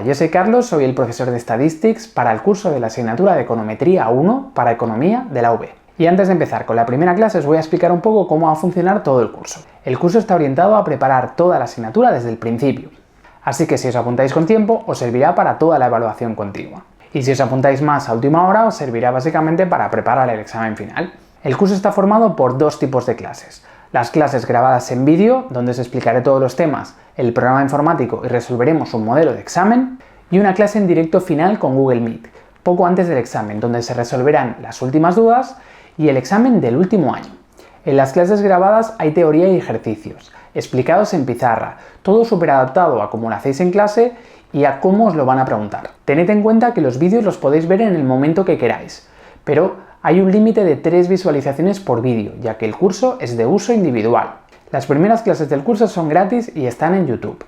yo soy Carlos, soy el profesor de Statistics para el curso de la asignatura de Econometría 1 para Economía de la UB. Y antes de empezar con la primera clase os voy a explicar un poco cómo va a funcionar todo el curso. El curso está orientado a preparar toda la asignatura desde el principio, así que si os apuntáis con tiempo os servirá para toda la evaluación continua. Y si os apuntáis más a última hora os servirá básicamente para preparar el examen final. El curso está formado por dos tipos de clases. Las clases grabadas en vídeo, donde os explicaré todos los temas, el programa informático y resolveremos un modelo de examen, y una clase en directo final con Google Meet, poco antes del examen, donde se resolverán las últimas dudas y el examen del último año. En las clases grabadas hay teoría y ejercicios, explicados en pizarra, todo súper adaptado a cómo lo hacéis en clase y a cómo os lo van a preguntar. Tened en cuenta que los vídeos los podéis ver en el momento que queráis, pero hay un límite de 3 visualizaciones por vídeo, ya que el curso es de uso individual. Las primeras clases del curso son gratis y están en YouTube.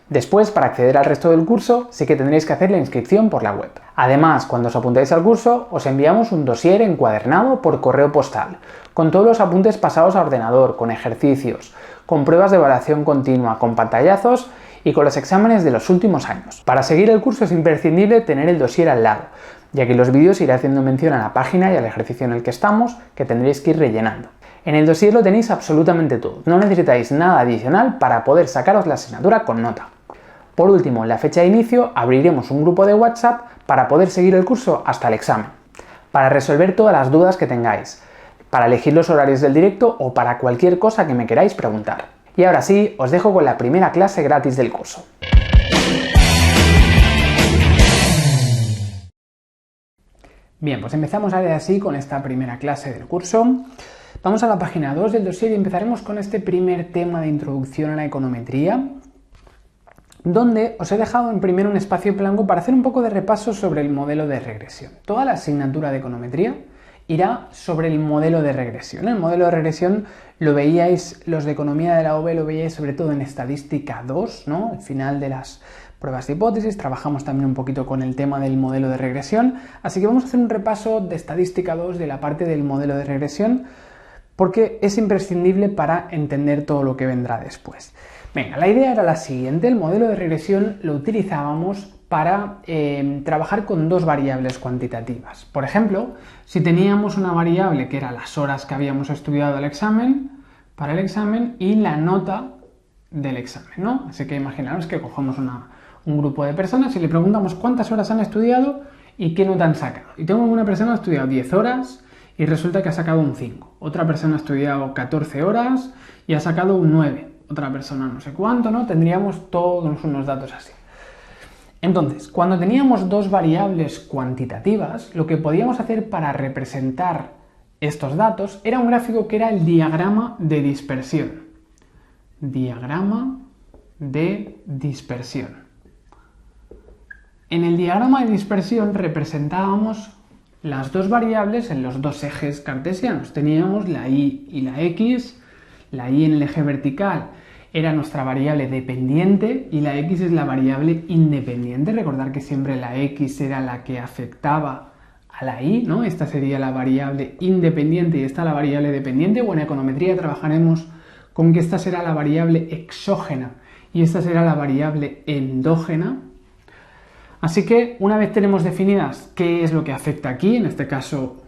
Después, para acceder al resto del curso, sí que tendréis que hacer la inscripción por la web. Además, cuando os apuntáis al curso, os enviamos un dossier encuadernado por correo postal, con todos los apuntes pasados a ordenador, con ejercicios, con pruebas de evaluación continua, con pantallazos y con los exámenes de los últimos años. Para seguir el curso es imprescindible tener el dossier al lado, ya que los vídeos iré haciendo mención a la página y al ejercicio en el que estamos, que tendréis que ir rellenando. En el dossier lo tenéis absolutamente todo, no necesitáis nada adicional para poder sacaros la asignatura con nota. Por último, en la fecha de inicio abriremos un grupo de WhatsApp para poder seguir el curso hasta el examen, para resolver todas las dudas que tengáis, para elegir los horarios del directo o para cualquier cosa que me queráis preguntar. Y ahora sí, os dejo con la primera clase gratis del curso. Bien, pues empezamos ahora así con esta primera clase del curso. Vamos a la página 2 del dossier y empezaremos con este primer tema de introducción a la econometría, donde os he dejado en primero un espacio blanco para hacer un poco de repaso sobre el modelo de regresión. Toda la asignatura de econometría irá sobre el modelo de regresión. El modelo de regresión lo veíais, los de economía de la UB lo veíais sobre todo en estadística 2, ¿no? Al final de las pruebas de hipótesis, trabajamos también un poquito con el tema del modelo de regresión, así que vamos a hacer un repaso de estadística 2 de la parte del modelo de regresión, porque es imprescindible para entender todo lo que vendrá después. Venga, la idea era la siguiente: el modelo de regresión lo utilizábamos para trabajar con dos variables cuantitativas. Por ejemplo, si teníamos una variable que era las horas que habíamos estudiado para el examen y la nota del examen, ¿no? Así que imaginaros que cogemos un grupo de personas y le preguntamos cuántas horas han estudiado y qué nota han sacado. Y tengo una persona que ha estudiado 10 horas y resulta que ha sacado un 5. Otra persona ha estudiado 14 horas y ha sacado un 9. Otra persona no sé cuánto, ¿no? Tendríamos todos unos datos así. Entonces, cuando teníamos dos variables cuantitativas, lo que podíamos hacer para representar estos datos era un gráfico que era el diagrama de dispersión. Diagrama de dispersión. En el diagrama de dispersión representábamos las dos variables en los dos ejes cartesianos. Teníamos la y y la x. La y en el eje vertical era nuestra variable dependiente y la x es la variable independiente. Recordad que siempre la x era la que afectaba a la y, ¿no? Esta sería la variable independiente y esta la variable dependiente. O en econometría trabajaremos con que esta será la variable exógena y esta será la variable endógena. Así que una vez tenemos definidas qué es lo que afecta aquí, en este caso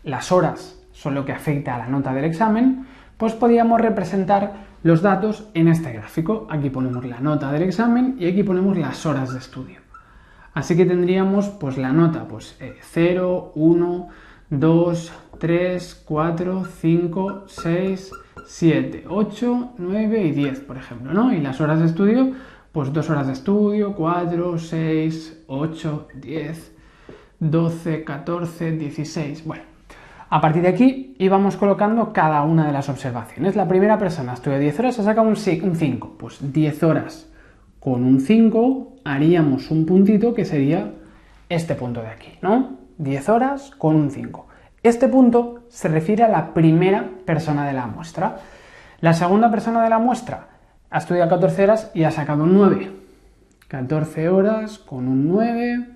las horas son lo que afecta a la nota del examen, pues podíamos representar los datos en este gráfico. Aquí ponemos la nota del examen y aquí ponemos las horas de estudio. Así que tendríamos pues la nota 0, 1, 2, 3, 4, 5, 6, 7, 8, 9 y 10, por ejemplo, ¿no? Y las horas de estudio, pues 2 horas de estudio, 4, 6, 8, 10, 12, 14, 16, bueno. A partir de aquí íbamos colocando cada una de las observaciones. La primera persona estudió 10 horas, ha sacado un 5. Pues 10 horas con un 5 haríamos un puntito que sería este punto de aquí, ¿no? 10 horas con un 5. Este punto se refiere a la primera persona de la muestra. La segunda persona de la muestra ha estudiado 14 horas y ha sacado un 9. 14 horas con un 9.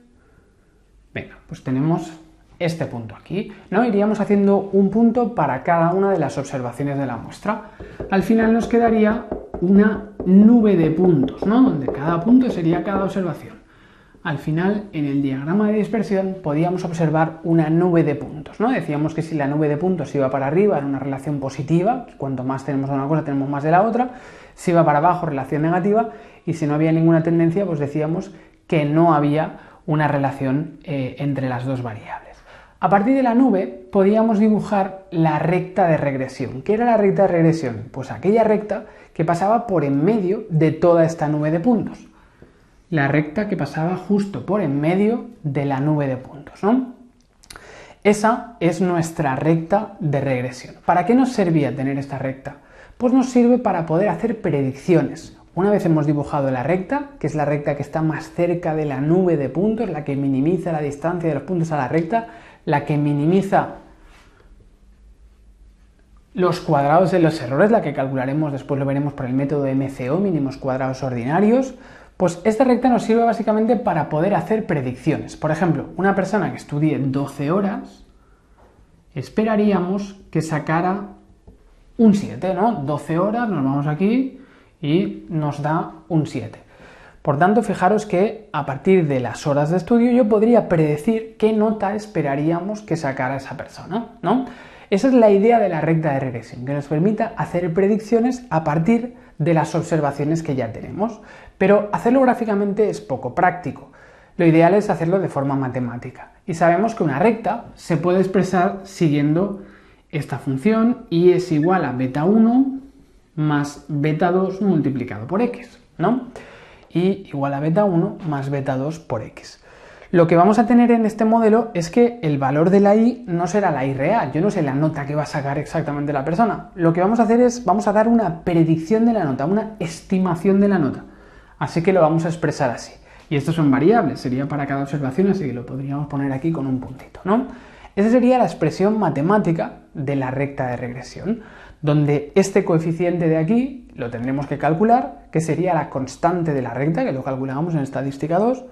Venga, pues tenemos este punto aquí, ¿no? Iríamos haciendo un punto para cada una de las observaciones de la muestra. Al final nos quedaría una nube de puntos, ¿no? Donde cada punto sería cada observación. al final, en el diagrama de dispersión, podíamos observar una nube de puntos, ¿no? Decíamos que si la nube de puntos iba para arriba, era una relación positiva, cuanto más tenemos de una cosa, tenemos más de la otra. Si iba para abajo, relación negativa, y si no había ninguna tendencia, pues decíamos que no había una relación entre las dos variables. A partir de la nube podíamos dibujar la recta de regresión. ¿Qué era la recta de regresión? Pues aquella recta que pasaba por en medio de toda esta nube de puntos. La recta que pasaba justo por en medio de la nube de puntos, ¿no? Esa es nuestra recta de regresión. ¿Para qué nos servía tener esta recta? Pues nos sirve para poder hacer predicciones. Una vez hemos dibujado la recta, que es la recta que está más cerca de la nube de puntos, la que minimiza la distancia de los puntos a la recta, la que minimiza los cuadrados de los errores, la que calcularemos, después lo veremos por el método MCO, mínimos cuadrados ordinarios, pues esta recta nos sirve básicamente para poder hacer predicciones. Por ejemplo, una persona que estudie 12 horas, esperaríamos que sacara un 7, ¿no? 12 horas, nos vamos aquí y nos da un 7. Por tanto, fijaros que a partir de las horas de estudio yo podría predecir qué nota esperaríamos que sacara esa persona, ¿no? Esa es la idea de la recta de regresión, que nos permita hacer predicciones a partir de las observaciones que ya tenemos. Pero hacerlo gráficamente es poco práctico. Lo ideal es hacerlo de forma matemática. Y sabemos que una recta se puede expresar siguiendo esta función y es igual a beta 1 más beta 2 multiplicado por x, ¿no? Y igual a beta 1 más beta 2 por x. Lo que vamos a tener en este modelo es que el valor de la y no será la y real. Yo no sé la nota que va a sacar exactamente la persona. Lo que vamos a hacer es, vamos a dar una predicción de la nota, una estimación de la nota. Así que lo vamos a expresar así. Y estos son variables, sería para cada observación, así que lo podríamos poner aquí con un puntito, ¿no? Esa sería la expresión matemática de la recta de regresión, donde este coeficiente de aquí lo tendremos que calcular, que sería la constante de la recta, que lo calculamos en estadística 2,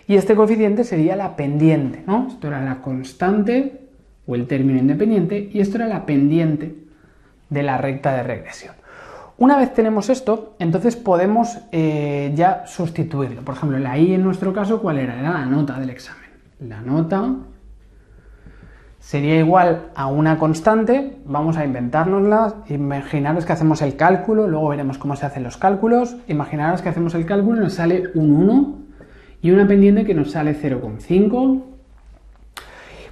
y este coeficiente sería la pendiente, ¿no? Esto era la constante o el término independiente y esto era la pendiente de la recta de regresión. Una vez tenemos esto, entonces podemos ya sustituirlo. Por ejemplo, la y en nuestro caso, ¿cuál era? Era la nota del examen. La nota sería igual a una constante, vamos a inventárnosla, imaginaros que hacemos el cálculo, luego veremos cómo se hacen los cálculos, imaginaros que hacemos el cálculo y nos sale un 1 y una pendiente que nos sale 0,5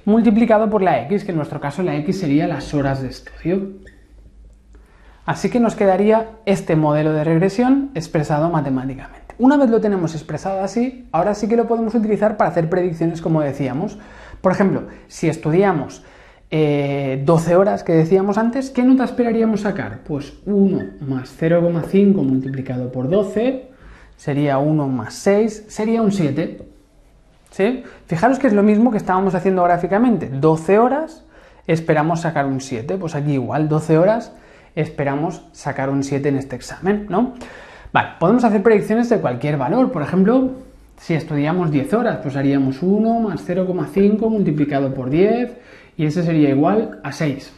multiplicado por la x, que en nuestro caso la x sería las horas de estudio. Así que nos quedaría este modelo de regresión expresado matemáticamente. Una vez lo tenemos expresado así, ahora sí que lo podemos utilizar para hacer predicciones como decíamos. Por ejemplo, si estudiamos 12 horas que decíamos antes, ¿qué nota esperaríamos sacar? Pues 1 más 0,5 multiplicado por 12 sería 1 más 6, sería un 7. ¿Sí? Fijaros que es lo mismo que estábamos haciendo gráficamente. 12 horas esperamos sacar un 7, pues aquí igual, 12 horas esperamos sacar un 7 en este examen, ¿no? Vale, podemos hacer predicciones de cualquier valor. Por ejemplo, si estudiamos 10 horas, pues haríamos 1 más 0,5 multiplicado por 10 y ese sería igual a 6.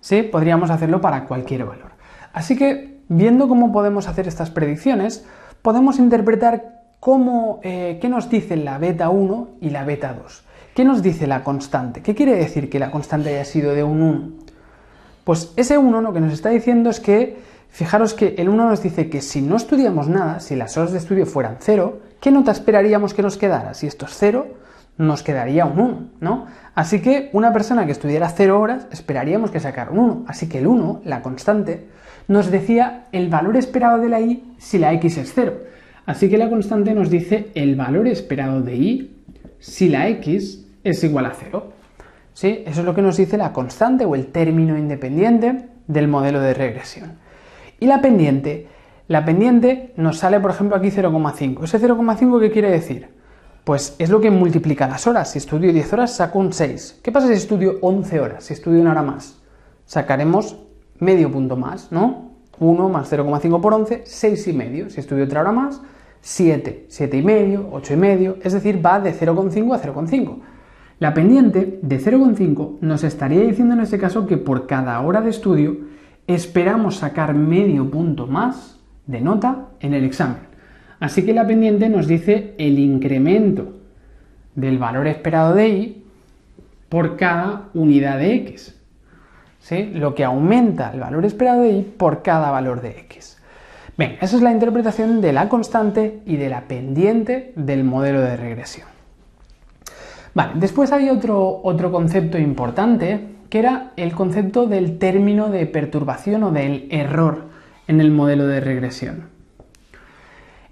¿Sí? Podríamos hacerlo para cualquier valor. Así que, viendo cómo podemos hacer estas predicciones, podemos interpretar qué nos dice la beta 1 y la beta 2. ¿Qué nos dice la constante? ¿Qué quiere decir que la constante haya sido de un 1? Pues ese 1 lo que nos está diciendo es que, fijaros que el 1 nos dice que si no estudiamos nada, si las horas de estudio fueran 0, ¿qué nota esperaríamos que nos quedara? Si esto es 0, nos quedaría un 1, ¿no? Así que una persona que estudiara 0 horas, esperaríamos que sacara un 1. Así que el 1, la constante, nos decía el valor esperado de la y si la x es 0. Así que la constante nos dice el valor esperado de y si la x es igual a 0. ¿Sí? Eso es lo que nos dice la constante o el término independiente del modelo de regresión. Y la pendiente nos sale, por ejemplo, aquí 0,5. ¿Ese 0,5 qué quiere decir? Pues es lo que multiplica las horas. Si estudio 10 horas, saco un 6. ¿Qué pasa si estudio 11 horas? Si estudio una hora más, sacaremos medio punto más, ¿no? 1 más 0,5 por 11, 6,5. Si estudio otra hora más, 7, 7,5, 8,5. Es decir, va de 0,5 a 0,5. La pendiente de 0,5 nos estaría diciendo en este caso que por cada hora de estudio esperamos sacar medio punto más de nota en el examen. Así que la pendiente nos dice el incremento del valor esperado de y por cada unidad de x. ¿Sí? Lo que aumenta el valor esperado de y por cada valor de x. Bien, esa es la interpretación de la constante y de la pendiente del modelo de regresión. Vale, después hay otro concepto importante, que era el concepto del término de perturbación o del error en el modelo de regresión.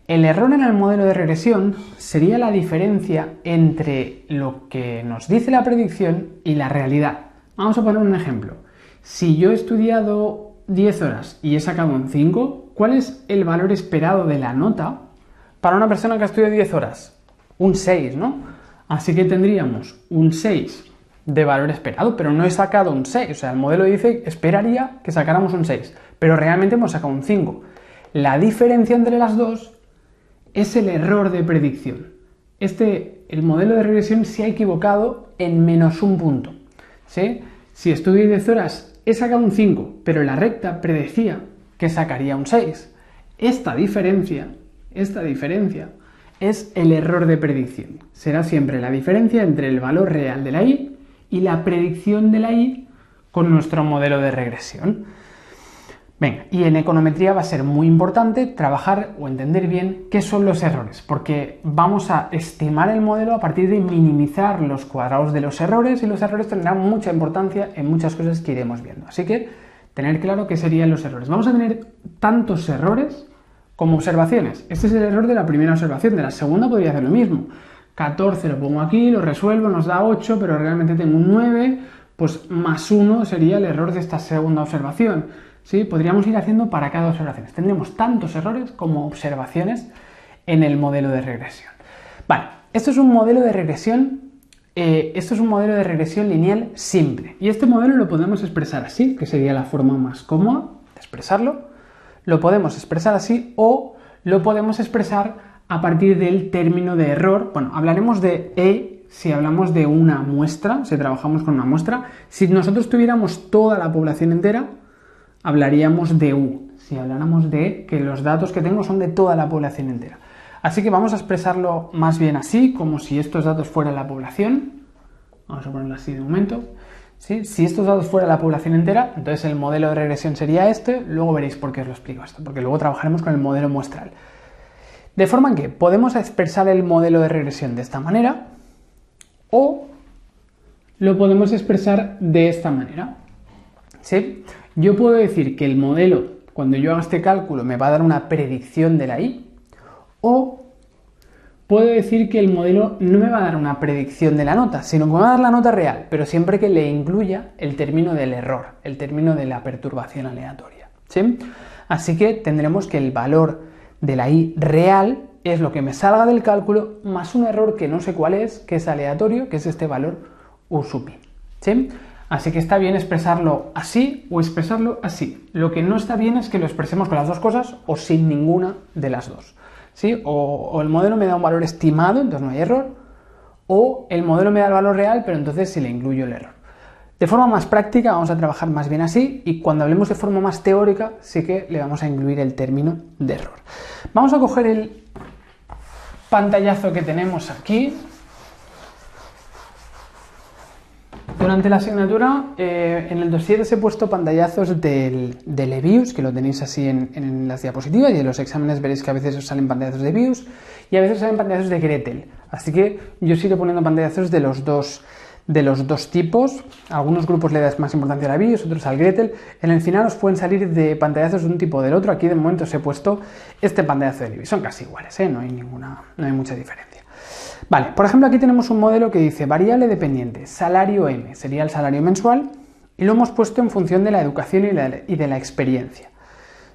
El error en el modelo de regresión sería la diferencia entre lo que nos dice la predicción y la realidad. Vamos a poner un ejemplo. Si yo he estudiado 10 horas y he sacado un 5, ¿cuál es el valor esperado de la nota para una persona que ha estudiado 10 horas? Un 6, ¿no? Así que tendríamos un 6 de valor esperado, pero no he sacado un 6. O sea, el modelo dice, esperaría que sacáramos un 6, pero realmente hemos sacado un 5. La diferencia entre las dos es el error de predicción. El modelo de regresión se ha equivocado en menos un punto. ¿Sí? Si estudio 10 horas, he sacado un 5, pero la recta predecía que sacaría un 6. Esta diferencia es el error de predicción. Será siempre la diferencia entre el valor real de la y la predicción de la y con nuestro modelo de regresión. Venga, y en econometría va a ser muy importante trabajar o entender bien qué son los errores, porque vamos a estimar el modelo a partir de minimizar los cuadrados de los errores, y los errores tendrán mucha importancia en muchas cosas que iremos viendo. Así que tener claro qué serían los errores. Vamos a tener tantos errores como observaciones. Este es el error de la primera observación, de la segunda podría hacer lo mismo. 14 lo pongo aquí, lo resuelvo, nos da 8, pero realmente tengo un 9, pues más 1 sería el error de esta segunda observación. ¿Sí? Podríamos ir haciendo para cada observación. Tendremos tantos errores como observaciones en el modelo de regresión. Vale, esto es un modelo de regresión lineal simple. Y este modelo lo podemos expresar así, que sería la forma más cómoda de expresarlo. Lo podemos expresar así o lo podemos expresar a partir del término de error. Bueno, hablaremos de E si hablamos de una muestra, si trabajamos con una muestra. Si nosotros tuviéramos toda la población entera, hablaríamos de U. Si habláramos de E, que los datos que tengo son de toda la población entera. Así que vamos a expresarlo más bien así, como si estos datos fueran la población. Vamos a ponerlo así de momento. ¿Sí? Si estos datos fuera la población entera, entonces el modelo de regresión sería este. Luego veréis por qué os lo explico esto, porque luego trabajaremos con el modelo muestral. De forma que podemos expresar el modelo de regresión de esta manera o lo podemos expresar de esta manera. ¿Sí? Yo puedo decir que el modelo, cuando yo haga este cálculo, me va a dar una predicción de la y, o puedo decir que el modelo no me va a dar una predicción de la nota, sino que me va a dar la nota real, pero siempre que le incluya el término del error, el término de la perturbación aleatoria. ¿Sí? Así que tendremos que el valor de la y real es lo que me salga del cálculo más un error que no sé cuál es, que es aleatorio, que es este valor u sub i. ¿Sí? Así que está bien expresarlo así o expresarlo así. Lo que no está bien es que lo expresemos con las dos cosas o sin ninguna de las dos. ¿Sí? O el modelo me da un valor estimado, entonces no hay error, o el modelo me da el valor real, pero entonces sí le incluyo el error. De forma más práctica vamos a trabajar más bien así, y cuando hablemos de forma más teórica sí que le vamos a incluir el término de error. Vamos a coger el pantallazo que tenemos aquí. Durante la asignatura, en el dossier os he puesto pantallazos de Lebbeus, que lo tenéis así en las diapositivas, y en los exámenes veréis que a veces os salen pantallazos de Lebbeus y a veces os salen pantallazos de Gretel. Así que yo os iré poniendo pantallazos de los dos tipos. A algunos grupos le das más importancia a Lebbeus, otros al Gretel. En el final os pueden salir de pantallazos de un tipo o del otro. Aquí de momento os he puesto este pantallazo de Lebbeus. Son casi iguales, no hay mucha diferencia. Vale, por ejemplo aquí tenemos un modelo que dice variable dependiente, salario M, sería el salario mensual, y lo hemos puesto en función de la educación y de la experiencia.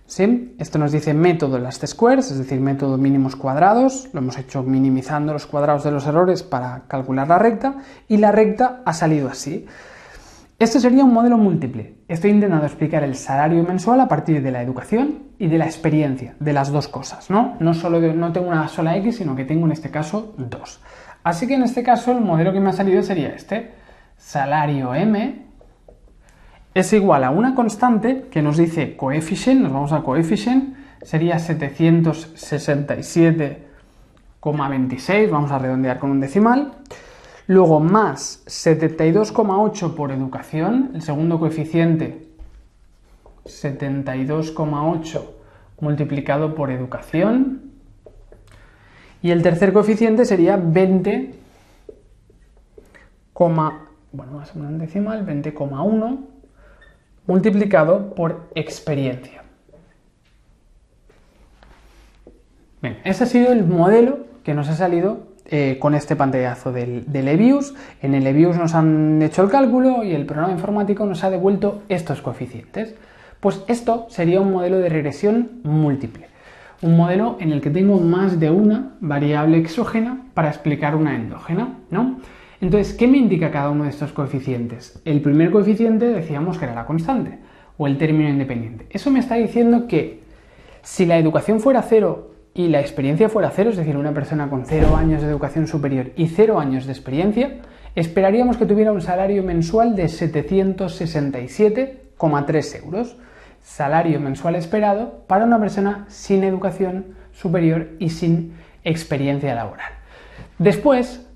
¿Sí? Esto nos dice método last squares, es decir, método mínimos cuadrados, lo hemos hecho minimizando los cuadrados de los errores para calcular la recta, y la recta ha salido así. Este sería un modelo múltiple. Estoy intentando explicar el salario mensual a partir de la educación y de la experiencia, de las dos cosas, ¿no? No tengo una sola X, sino que tengo en este caso dos. Así que en este caso el modelo que me ha salido sería este. Salario M es igual a una constante que nos dice coefficient, nos vamos a coefficient, sería 767,26, vamos a redondear con un decimal. Luego más 72,8 por educación, el segundo coeficiente 72,8 multiplicado por educación. Y el tercer coeficiente sería 20, vamos a poner un decimal, 20,1 multiplicado por experiencia. Bien, ese ha sido el modelo que nos ha salido con este pantallazo del EBIUS. En el EBIUS nos han hecho el cálculo y el programa informático nos ha devuelto estos coeficientes. Pues esto sería un modelo de regresión múltiple. Un modelo en el que tengo más de una variable exógena para explicar una endógena, ¿no? Entonces, ¿qué me indica cada uno de estos coeficientes? El primer coeficiente decíamos que era la constante o el término independiente. Eso me está diciendo que si la educación fuera 0 y la experiencia fuera 0, es decir, una persona con 0 años de educación superior y 0 años de experiencia, esperaríamos que tuviera un salario mensual de 767,3 euros. Salario mensual esperado para una persona sin educación superior y sin experiencia laboral. Después,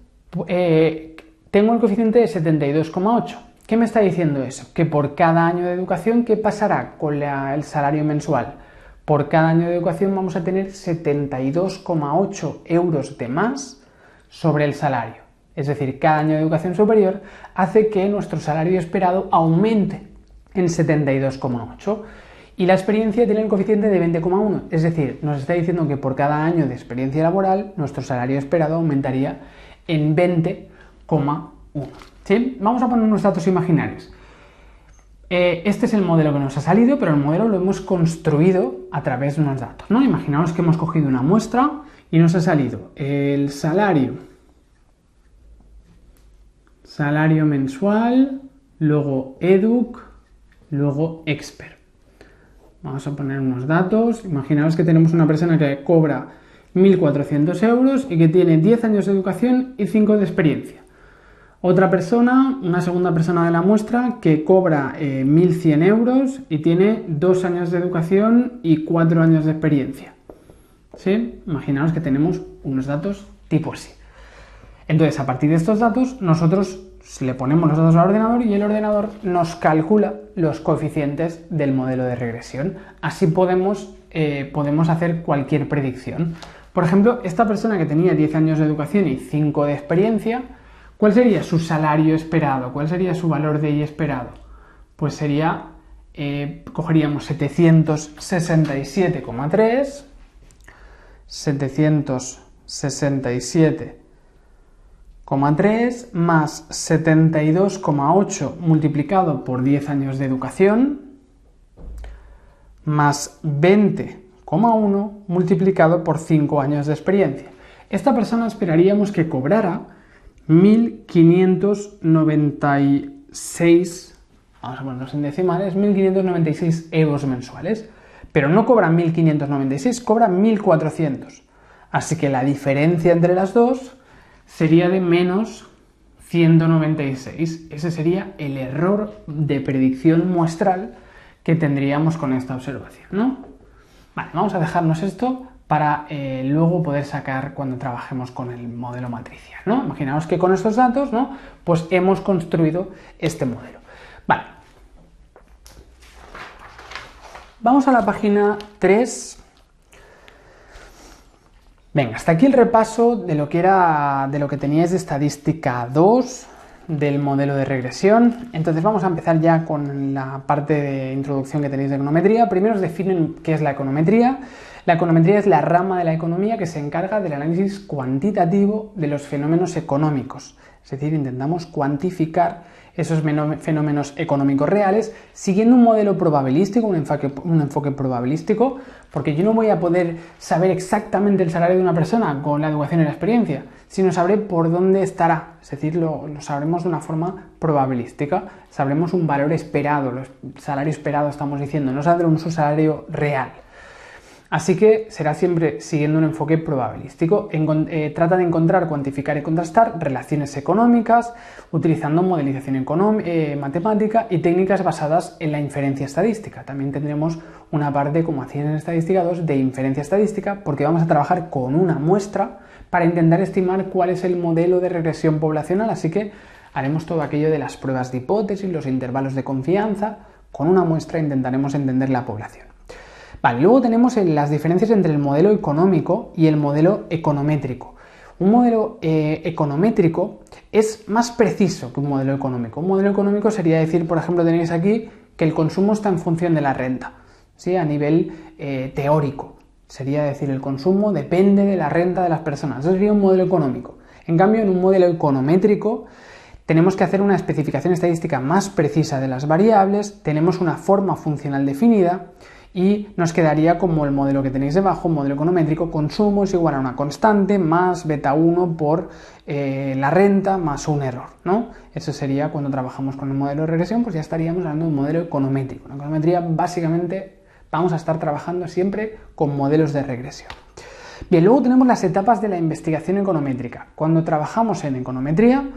tengo el coeficiente de 72,8. ¿Qué me está diciendo eso? Que por cada año de educación, ¿qué pasará con el salario mensual? Por cada año de educación vamos a tener 72,8 euros de más sobre el salario. Es decir, cada año de educación superior hace que nuestro salario esperado aumente en 72,8. Y la experiencia tiene el coeficiente de 20,1. Es decir, nos está diciendo que por cada año de experiencia laboral nuestro salario esperado aumentaría en 20,1. ¿Sí? Vamos a poner unos datos imaginarios. Este es el modelo que nos ha salido, pero el modelo lo hemos construido a través de unos datos, ¿no? Imaginaos que hemos cogido una muestra y nos ha salido el salario mensual, luego EDUC, luego expert. Vamos a poner unos datos. Imaginaos que tenemos una persona que cobra 1.400 euros y que tiene 10 años de educación y 5 de experiencia. Otra persona, una segunda persona de la muestra, que cobra 1.100 euros y tiene 2 años de educación y 4 años de experiencia. ¿Sí? Imaginaos que tenemos unos datos tipo así. Entonces, a partir de estos datos, nosotros le ponemos los datos al ordenador y el ordenador nos calcula los coeficientes del modelo de regresión. Así podemos hacer cualquier predicción. Por ejemplo, esta persona que tenía 10 años de educación y 5 de experiencia, ¿cuál sería su salario esperado? ¿Cuál sería su valor de I esperado? Pues sería, cogeríamos 767,3, 767,3 más 72,8 multiplicado por 10 años de educación más 20,1 multiplicado por 5 años de experiencia. Esta persona esperaríamos que cobrara 1.596, vamos a ponernos en decimales, 1.596 euros mensuales. Pero no cobra 1.596, cobra 1.400. Así que la diferencia entre las dos sería de menos 196. Ese sería el error de predicción muestral que tendríamos con esta observación, ¿no? Vale, vamos a dejarnos esto para luego poder sacar cuando trabajemos con el modelo matricial, ¿no? Imaginaos que con estos datos, ¿no? Pues hemos construido este modelo. Vale. Vamos a la página 3. Venga, hasta aquí el repaso de lo que teníais de estadística 2 del modelo de regresión. Entonces vamos a empezar ya con la parte de introducción que tenéis de econometría. Primero os definen qué es la econometría. La econometría es la rama de la economía que se encarga del análisis cuantitativo de los fenómenos económicos. Es decir, intentamos cuantificar esos fenómenos económicos reales siguiendo un modelo probabilístico, un enfoque probabilístico, porque yo no voy a poder saber exactamente el salario de una persona con la educación y la experiencia, sino sabré por dónde estará, es decir, lo sabremos de una forma probabilística, sabremos un valor esperado, el salario esperado estamos diciendo, no sabremos un salario real. Así que será siempre siguiendo un enfoque probabilístico. Trata de encontrar, cuantificar y contrastar relaciones económicas utilizando modelización matemática y técnicas basadas en la inferencia estadística. También tendremos una parte, como hacían en estadística 2, de inferencia estadística, porque vamos a trabajar con una muestra para intentar estimar cuál es el modelo de regresión poblacional. Así que haremos todo aquello de las pruebas de hipótesis, los intervalos de confianza. Con una muestra intentaremos entender la población. Vale, luego tenemos las diferencias entre el modelo económico y el modelo econométrico. Un modelo econométrico es más preciso que un modelo económico. Un modelo económico sería decir, por ejemplo, tenéis aquí que el consumo está en función de la renta, ¿sí? A nivel teórico. Sería decir, el consumo depende de la renta de las personas. Eso sería un modelo económico. En cambio, en un modelo econométrico tenemos que hacer una especificación estadística más precisa de las variables, tenemos una forma funcional definida y nos quedaría como el modelo que tenéis debajo, modelo econométrico: consumo es igual a una constante más beta 1 por la renta más un error, ¿no? Eso sería cuando trabajamos con el modelo de regresión, pues ya estaríamos hablando de un modelo econométrico. En econometría básicamente vamos a estar trabajando siempre con modelos de regresión. Bien, luego tenemos las etapas de la investigación econométrica. Cuando trabajamos en econometría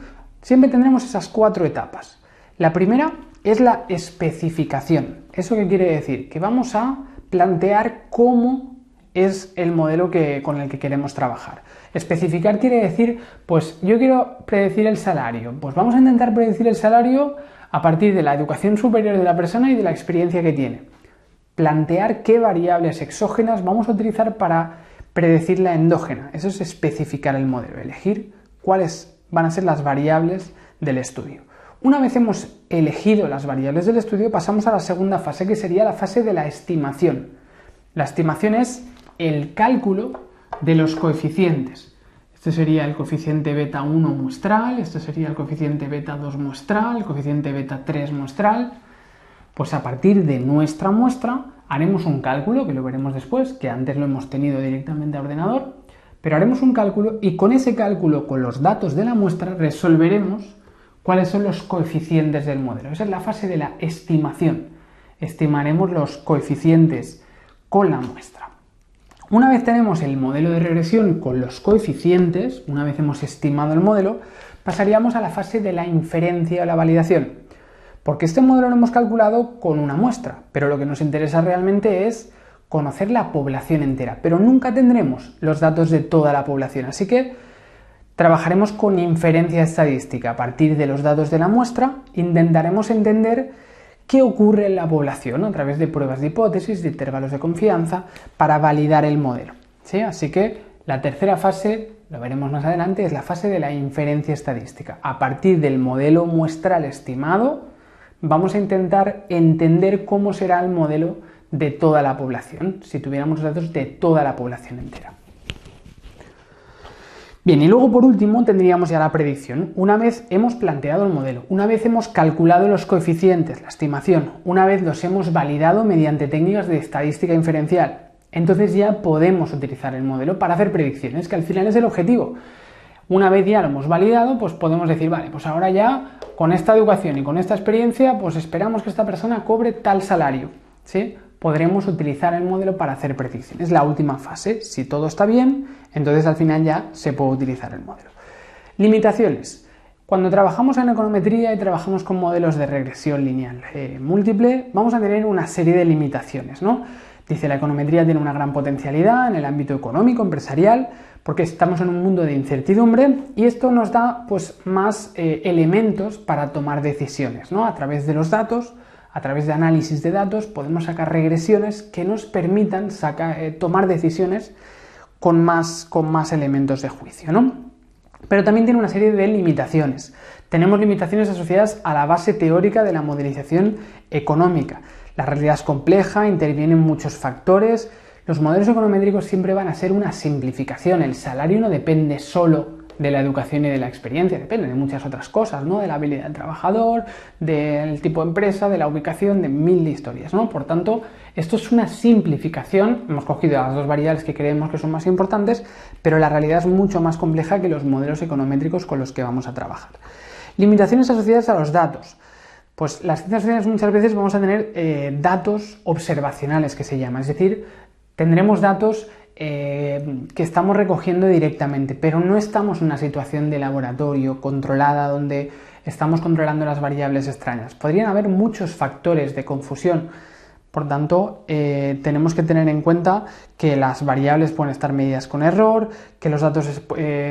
siempre tendremos esas 4 etapas. La primera es la especificación. ¿Eso qué quiere decir? Que vamos a plantear cómo es el modelo con el que queremos trabajar. Especificar quiere decir, pues yo quiero predecir el salario. Pues vamos a intentar predecir el salario a partir de la educación superior de la persona y de la experiencia que tiene. Plantear qué variables exógenas vamos a utilizar para predecir la endógena. Eso es especificar el modelo, elegir cuáles van a ser las variables del estudio. Una vez hemos elegido las variables del estudio, pasamos a la segunda fase, que sería la fase de la estimación. La estimación es el cálculo de los coeficientes. Este sería el coeficiente beta 1 muestral, este sería el coeficiente beta 2 muestral, el coeficiente beta 3 muestral. Pues a partir de nuestra muestra haremos un cálculo, que lo veremos después, que antes lo hemos tenido directamente a ordenador, pero haremos un cálculo y con ese cálculo, con los datos de la muestra, resolveremos cuáles son los coeficientes del modelo. Esa es la fase de la estimación. Estimaremos los coeficientes con la muestra. Una vez tenemos el modelo de regresión con los coeficientes, una vez hemos estimado el modelo, pasaríamos a la fase de la inferencia o la validación. Porque este modelo lo hemos calculado con una muestra, pero lo que nos interesa realmente es conocer la población entera, pero nunca tendremos los datos de toda la población, así que trabajaremos con inferencia estadística. A partir de los datos de la muestra intentaremos entender qué ocurre en la población, ¿no? A través de pruebas de hipótesis, de intervalos de confianza, para validar el modelo, ¿sí? Así que la tercera fase, lo veremos más adelante, es la fase de la inferencia estadística. A partir del modelo muestral estimado, vamos a intentar entender cómo será el modelo de toda la población, si tuviéramos datos de toda la población entera. Bien, y luego por último tendríamos ya la predicción. Una vez hemos planteado el modelo, una vez hemos calculado los coeficientes, la estimación, una vez los hemos validado mediante técnicas de estadística inferencial, entonces ya podemos utilizar el modelo para hacer predicciones, que al final es el objetivo. Una vez ya lo hemos validado, pues podemos decir, vale, pues ahora ya con esta educación y con esta experiencia, pues esperamos que esta persona cobre tal salario, ¿sí? Podremos utilizar el modelo para hacer predicciones. Es la última fase. Si todo está bien, entonces al final ya se puede utilizar el modelo. Limitaciones. Cuando trabajamos en econometría y trabajamos con modelos de regresión lineal múltiple, vamos a tener una serie de limitaciones, ¿no? Dice, la econometría tiene una gran potencialidad en el ámbito económico, empresarial, porque estamos en un mundo de incertidumbre y esto nos da pues más elementos para tomar decisiones, ¿no? A través de los datos, a través de análisis de datos, podemos sacar regresiones que nos permitan tomar decisiones con más elementos de juicio, ¿no? Pero también tiene una serie de limitaciones. Tenemos limitaciones asociadas a la base teórica de la modelización económica. La realidad es compleja, intervienen muchos factores. Los modelos econométricos siempre van a ser una simplificación. El salario no depende solo de la educación y de la experiencia, depende de muchas otras cosas, ¿no? De la habilidad del trabajador, del tipo de empresa, de la ubicación, de mil de historias, ¿no? Por tanto, esto es una simplificación. Hemos cogido las dos variables que creemos que son más importantes, pero la realidad es mucho más compleja que los modelos econométricos con los que vamos a trabajar. Limitaciones asociadas a los datos. Pues las ciencias sociales muchas veces vamos a tener datos observacionales, que se llama, es decir, tendremos datos que estamos recogiendo directamente, pero no estamos en una situación de laboratorio controlada donde estamos controlando las variables extrañas. Podrían haber muchos factores de confusión. Por tanto, tenemos que tener en cuenta que las variables pueden estar medidas con error, que los datos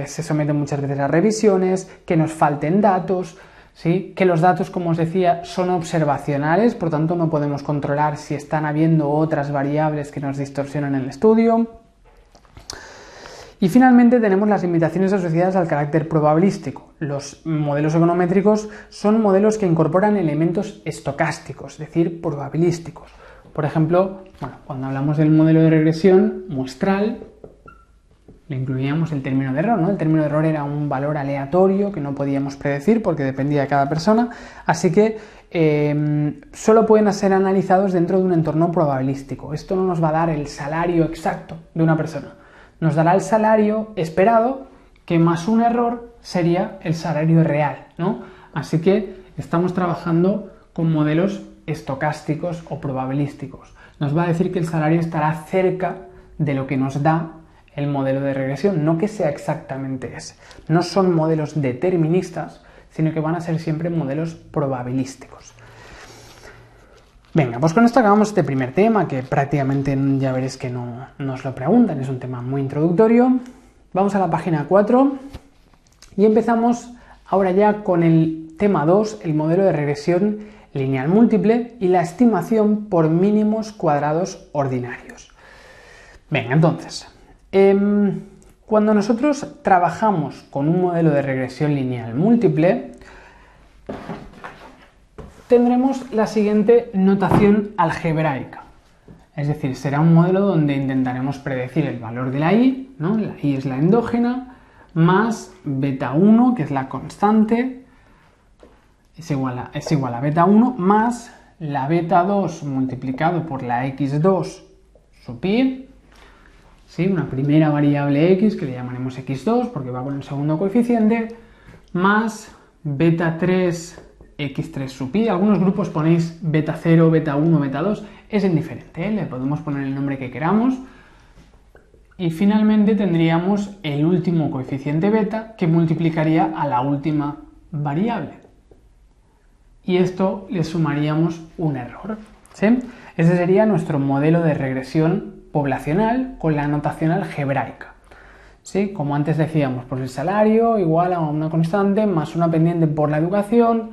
se someten muchas veces a revisiones, que nos falten datos, ¿sí? Que los datos, como os decía, son observacionales, por tanto no podemos controlar si están habiendo otras variables que nos distorsionan el estudio. Y finalmente tenemos las limitaciones asociadas al carácter probabilístico. Los modelos econométricos son modelos que incorporan elementos estocásticos, es decir, probabilísticos. Por ejemplo, cuando hablamos del modelo de regresión muestral, le incluíamos el término de error, ¿no? El término de error era un valor aleatorio que no podíamos predecir porque dependía de cada persona, así que solo pueden ser analizados dentro de un entorno probabilístico. Esto no nos va a dar el salario exacto de una persona, nos dará el salario esperado, que más un error sería el salario real, ¿no? Así que estamos trabajando con modelos estocásticos o probabilísticos. Nos va a decir que el salario estará cerca de lo que nos da el modelo de regresión, no que sea exactamente ese. No son modelos deterministas, sino que van a ser siempre modelos probabilísticos. Venga, pues con esto acabamos este primer tema, que prácticamente ya veréis que no nos lo preguntan, es un tema muy introductorio. Vamos a la página 4 y empezamos ahora ya con el tema 2, el modelo de regresión lineal múltiple y la estimación por mínimos cuadrados ordinarios. Venga, entonces, cuando nosotros trabajamos con un modelo de regresión lineal múltiple, tendremos la siguiente notación algebraica. Es decir, será un modelo donde intentaremos predecir el valor de la i, ¿no? La i es la endógena, más beta 1, que es la constante, es igual a beta 1, más la beta 2 multiplicado por la x2 sub i, ¿sí? Una primera variable x que le llamaremos x2 porque va con el segundo coeficiente, más beta 3 x3 sub i. Algunos grupos ponéis beta 0, beta 1, beta 2, es indiferente, ¿eh? Le podemos poner el nombre que queramos. Y finalmente tendríamos el último coeficiente beta que multiplicaría a la última variable. Y esto le sumaríamos un error, ¿sí? Ese sería nuestro modelo de regresión poblacional con la notación algebraica, ¿sí? Como antes decíamos, pues el salario igual a una constante más una pendiente por la educación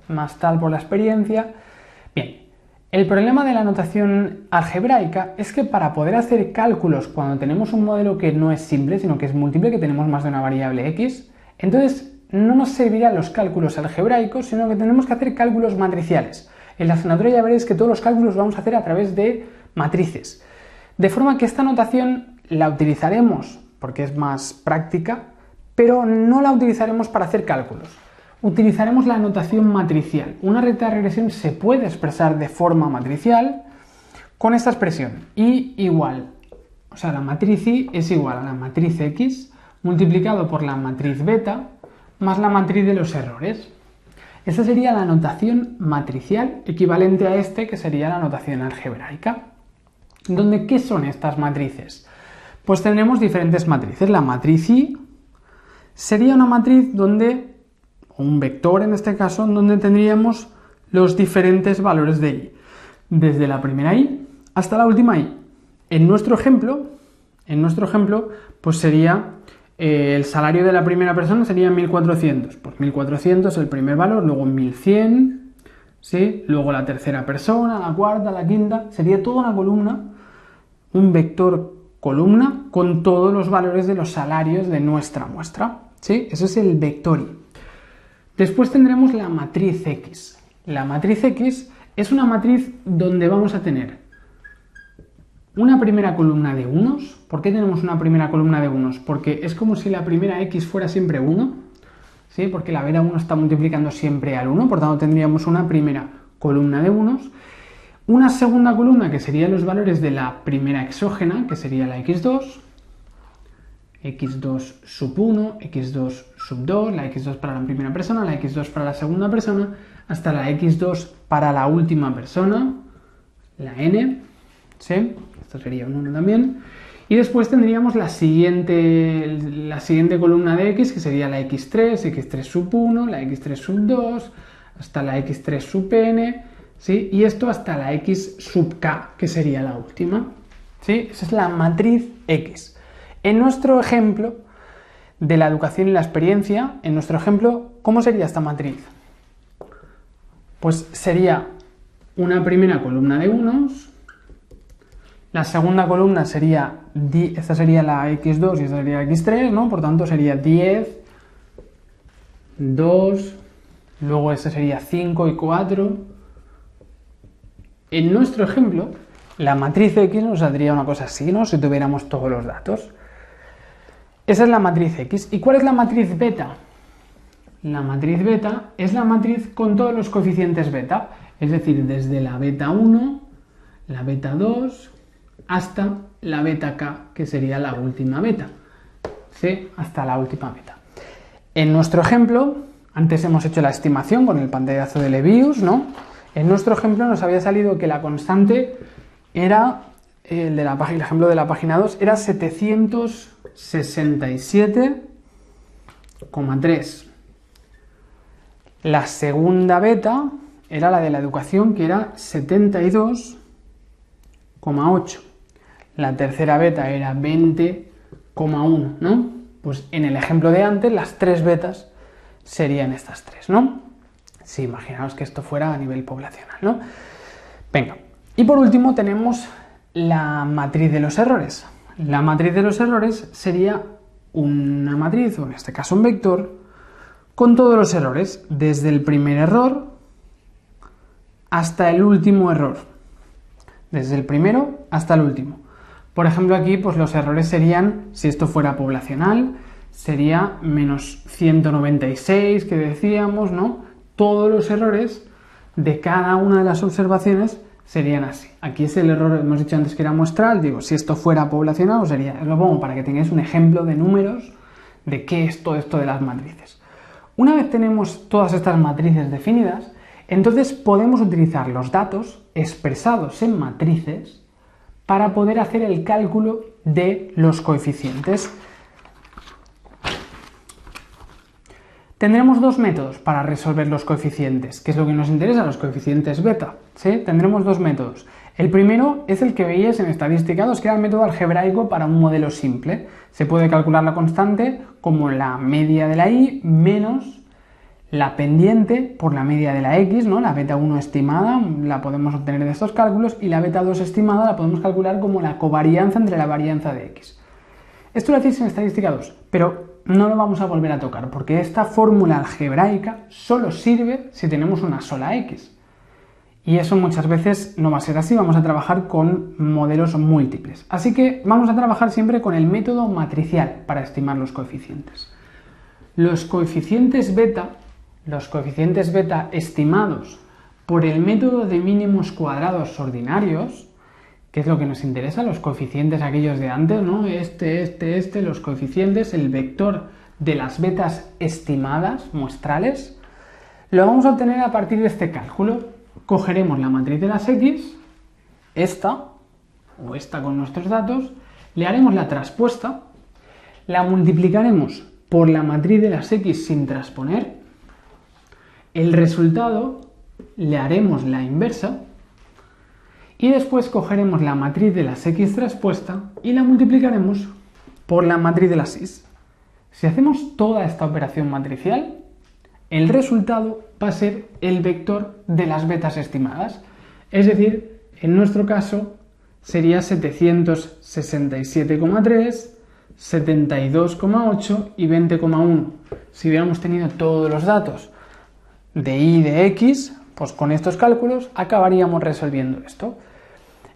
más tal por la experiencia. Bien, el problema de la notación algebraica es que para poder hacer cálculos cuando tenemos un modelo que no es simple, sino que es múltiple, que tenemos más de una variable x, entonces no nos servirán los cálculos algebraicos, sino que tenemos que hacer cálculos matriciales. En la asignatura ya veréis que todos los cálculos vamos a hacer a través de matrices. De forma que esta notación la utilizaremos porque es más práctica, pero no la utilizaremos para hacer cálculos. Utilizaremos la notación matricial. Una recta de regresión se puede expresar de forma matricial con esta expresión. Y igual, o sea, la matriz i es igual a la matriz x multiplicado por la matriz beta más la matriz de los errores. Esta sería la notación matricial equivalente a este que sería la notación algebraica. ¿Dónde qué son estas matrices? Pues tendremos diferentes matrices. La matriz i sería una matriz donde, o un vector en este caso, donde tendríamos los diferentes valores de i, desde la primera i hasta la última i. En nuestro ejemplo, pues sería el salario de la primera persona sería 1400. Pues 1400 el primer valor, luego 1100, ¿sí? Luego la tercera persona, la cuarta, la quinta, sería toda una columna, un vector columna con todos los valores de los salarios de nuestra muestra, ¿sí? Eso es el vector i. Después tendremos la matriz X. La matriz X es una matriz donde vamos a tener una primera columna de unos. ¿Por qué tenemos una primera columna de unos? Porque es como si la primera X fuera siempre 1, ¿sí? Porque la beta 1 está multiplicando siempre al 1, por tanto tendríamos una primera columna de unos. Una segunda columna que serían los valores de la primera exógena, que sería la x2, x2 sub 1, x2 sub 2, la x2 para la primera persona, la x2 para la segunda persona, hasta la x2 para la última persona, la n, ¿sí? esto sería un 1 también. Y después tendríamos la siguiente columna de x, que sería la x3, x3 sub 1, la x3 sub 2, hasta la x3 sub n, ¿sí? Y esto hasta la x sub k, que sería la última, ¿sí? Esa es la matriz x. En nuestro ejemplo de la educación y la experiencia, en nuestro ejemplo, ¿cómo sería esta matriz? Pues sería una primera columna de unos, la segunda columna sería, esta sería la x2 y esta sería la x3, ¿no? Por tanto sería 10, 2, luego este sería 5 y 4. En nuestro ejemplo, la matriz x nos saldría una cosa así, ¿no? Si tuviéramos todos los datos. Esa es la matriz x. ¿Y cuál es la matriz beta? La matriz beta es la matriz con todos los coeficientes beta, es decir, desde la beta 1, la beta 2, hasta la beta k, que sería la última beta, ¿sí? Hasta la última beta. En nuestro ejemplo, antes hemos hecho la estimación con el pantallazo de Lebesgue, ¿no? En nuestro ejemplo nos había salido que la constante era, el ejemplo de la página 2, era 767,3. La segunda beta era la de la educación, que era 72,8. La tercera beta era 20,1, ¿no? Pues en el ejemplo de antes, las tres betas serían estas tres, ¿no? Sí, imaginaos que esto fuera a nivel poblacional, ¿no? Venga, y por último tenemos la matriz de los errores. La matriz de los errores sería una matriz, o en este caso un vector, con todos los errores, desde el primer error hasta el último error. Desde el primero hasta el último. Por ejemplo, aquí pues los errores serían, si esto fuera poblacional, sería menos 196 que decíamos, ¿no? Todos los errores de cada una de las observaciones serían así. Aquí es el error, hemos dicho antes que era muestral, digo, si esto fuera poblacional, sería, os lo pongo para que tengáis un ejemplo de números de qué es todo esto de las matrices. Una vez tenemos todas estas matrices definidas, entonces podemos utilizar los datos expresados en matrices para poder hacer el cálculo de los coeficientes. Tendremos dos métodos para resolver los coeficientes, que es lo que nos interesa, los coeficientes beta, ¿sí? Tendremos dos métodos. El primero es el que veíais en estadística 2, que era el método algebraico para un modelo simple. Se puede calcular la constante como la media de la y menos la pendiente por la media de la x, ¿no? La beta 1 estimada la podemos obtener de estos cálculos y la beta 2 estimada la podemos calcular como la covarianza entre la varianza de x. Esto lo hacéis en estadística 2, pero no lo vamos a volver a tocar porque esta fórmula algebraica solo sirve si tenemos una sola x. Y eso muchas veces no va a ser así, vamos a trabajar con modelos múltiples. Así que vamos a trabajar siempre con el método matricial para estimar los coeficientes. Los coeficientes beta estimados por el método de mínimos cuadrados ordinarios, que es lo que nos interesa, los coeficientes aquellos de antes, ¿no? Los coeficientes, el vector de las betas estimadas, muestrales, lo vamos a obtener a partir de este cálculo. Cogeremos la matriz de las x, esta o esta con nuestros datos, le haremos la traspuesta, la multiplicaremos por la matriz de las x sin trasponer, el resultado le haremos la inversa y después cogeremos la matriz de las x traspuesta y la multiplicaremos por la matriz de las y. Si hacemos toda esta operación matricial, el resultado va a ser el vector de las betas estimadas. Es decir, en nuestro caso sería 767,3, 72,8 y 20,1. Si hubiéramos tenido todos los datos de y de x, pues con estos cálculos acabaríamos resolviendo esto.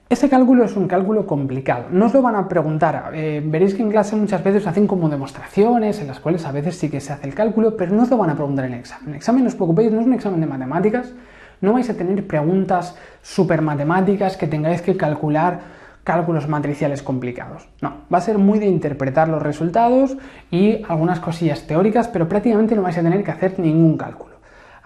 Este cálculo es un cálculo complicado, no os lo van a preguntar, veréis que en clase muchas veces hacen como demostraciones en las cuales a veces sí que se hace el cálculo, pero no os lo van a preguntar en el examen. En el examen no os preocupéis, no es un examen de matemáticas, no vais a tener preguntas súper matemáticas que tengáis que calcular cálculos matriciales complicados. No, va a ser muy de interpretar los resultados y algunas cosillas teóricas, pero prácticamente no vais a tener que hacer ningún cálculo.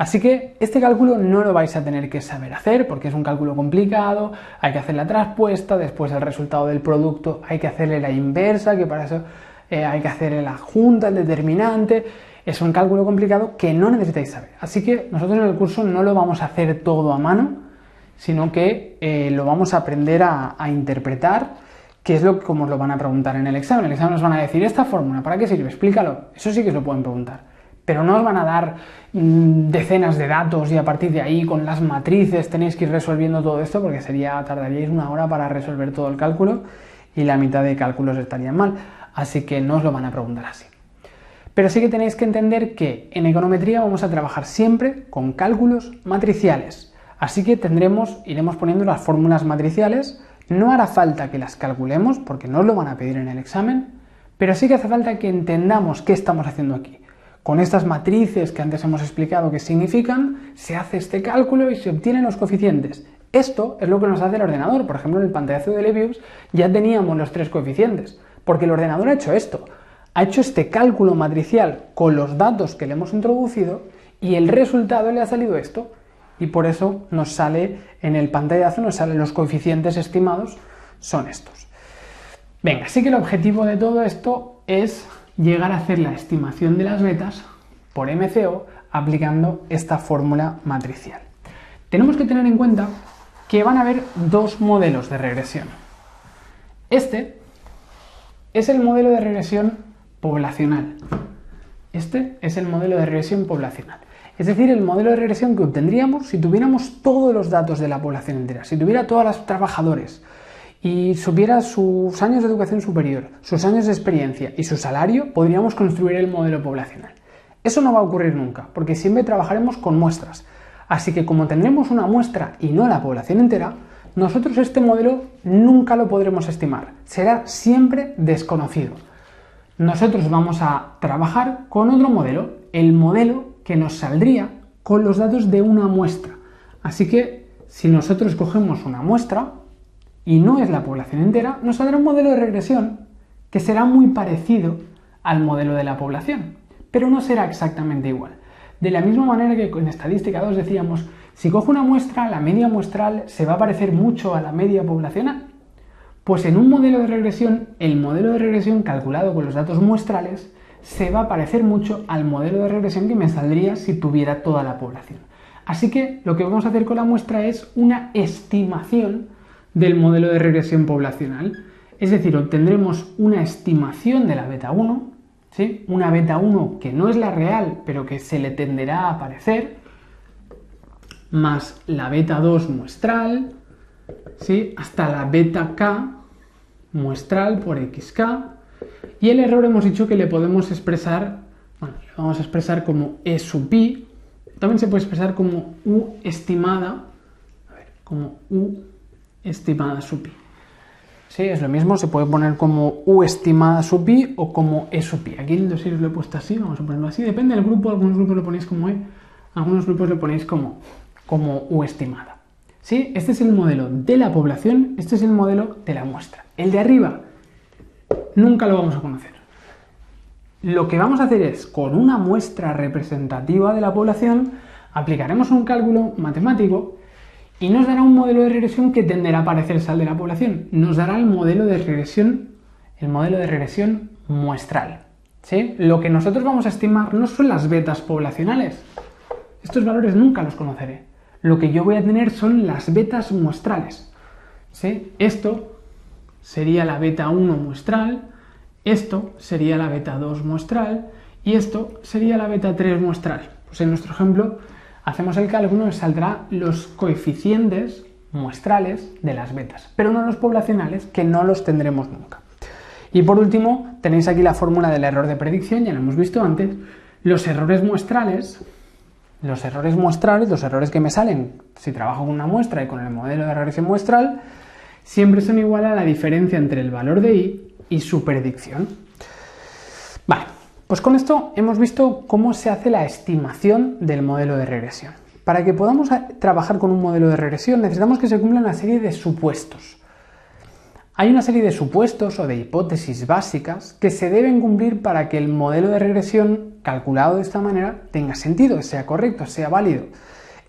Así que este cálculo no lo vais a tener que saber hacer porque es un cálculo complicado, hay que hacer la traspuesta, después el resultado del producto hay que hacerle la inversa, que para eso hay que hacerle la junta, el determinante. Es un cálculo complicado que no necesitáis saber. Así que nosotros en el curso no lo vamos a hacer todo a mano, sino que lo vamos a aprender a interpretar, que es como os lo van a preguntar en el examen. En el examen nos van a decir, ¿esta fórmula para qué sirve? Explícalo. Eso sí que os lo pueden preguntar. Pero no os van a dar decenas de datos y a partir de ahí con las matrices tenéis que ir resolviendo todo esto porque tardaríais 1 hora para resolver todo el cálculo y la mitad de cálculos estarían mal. Así que no os lo van a preguntar así. Pero sí que tenéis que entender que en econometría vamos a trabajar siempre con cálculos matriciales. Así que iremos poniendo las fórmulas matriciales. No hará falta que las calculemos porque no os lo van a pedir en el examen, pero sí que hace falta que entendamos qué estamos haciendo aquí. Con estas matrices que antes hemos explicado qué significan, se hace este cálculo y se obtienen los coeficientes. Esto es lo que nos hace el ordenador. Por ejemplo, en el pantallazo de Lebesgue ya teníamos los 3 coeficientes, porque el ordenador ha hecho esto. Ha hecho este cálculo matricial con los datos que le hemos introducido y el resultado le ha salido esto. Y por eso nos sale en el pantallazo, nos salen los coeficientes estimados, son estos. Venga, así que el objetivo de todo esto es llegar a hacer la estimación de las betas por MCO aplicando esta fórmula matricial. Tenemos que tener en cuenta que van a haber 2 modelos de regresión. Este es el modelo de regresión poblacional. Este es el modelo de regresión poblacional. Es decir, el modelo de regresión que obtendríamos si tuviéramos todos los datos de la población entera, si tuviera todos los trabajadores y supiera sus años de educación superior, sus años de experiencia y su salario, podríamos construir el modelo poblacional. Eso no va a ocurrir nunca, porque siempre trabajaremos con muestras. Así que como tendremos una muestra y no la población entera, nosotros este modelo nunca lo podremos estimar. Será siempre desconocido. Nosotros vamos a trabajar con otro modelo, el modelo que nos saldría con los datos de una muestra. Así que si nosotros cogemos una muestra y no es la población entera, nos saldrá un modelo de regresión que será muy parecido al modelo de la población, pero no será exactamente igual. De la misma manera que en estadística 2 decíamos, si cojo una muestra, la media muestral se va a parecer mucho a la media poblacional. Pues en un modelo de regresión, el modelo de regresión calculado con los datos muestrales se va a parecer mucho al modelo de regresión que me saldría si tuviera toda la población. Así que lo que vamos a hacer con la muestra es una estimación del modelo de regresión poblacional. Es decir, obtendremos una estimación de la beta 1, ¿sí? Una beta 1 que no es la real, pero que se le tenderá a aparecer, más la beta 2 muestral, ¿sí? Hasta la beta k muestral por xk. Y el error hemos dicho que le podemos expresar, bueno, le vamos a expresar como E sub i, también se puede expresar como U estimada, como U estimada sub i. Sí, es lo mismo, se puede poner como U estimada sub i o como E sub i. Aquí en el dossier lo he puesto así, vamos a ponerlo así, depende del grupo, algunos grupos lo ponéis como E, algunos grupos lo ponéis como U estimada. ¿Sí? Este es el modelo de la población, este es el modelo de la muestra. El de arriba nunca lo vamos a conocer. Lo que vamos a hacer es, con una muestra representativa de la población, aplicaremos un cálculo matemático y nos dará un modelo de regresión que tenderá a parecerse al de la población. Nos dará el modelo de regresión muestral. ¿Sí? Lo que nosotros vamos a estimar no son las betas poblacionales. Estos valores nunca los conoceré. Lo que yo voy a tener son las betas muestrales. ¿Sí? Esto sería la beta 1 muestral, esto sería la beta 2 muestral y esto sería la beta 3 muestral. Pues en nuestro ejemplo hacemos el cálculo y nos saldrá los coeficientes muestrales de las betas, pero no los poblacionales, que no los tendremos nunca. Y por último, tenéis aquí la fórmula del error de predicción, ya lo hemos visto antes. Los errores muestrales, los errores que me salen si trabajo con una muestra y con el modelo de regresión muestral, siempre son igual a la diferencia entre el valor de i y su predicción. Vale, pues con esto hemos visto cómo se hace la estimación del modelo de regresión. Para que podamos trabajar con un modelo de regresión necesitamos que se cumpla una serie de supuestos. Hay una serie de supuestos o de hipótesis básicas que se deben cumplir para que el modelo de regresión calculado de esta manera tenga sentido, sea correcto, sea válido.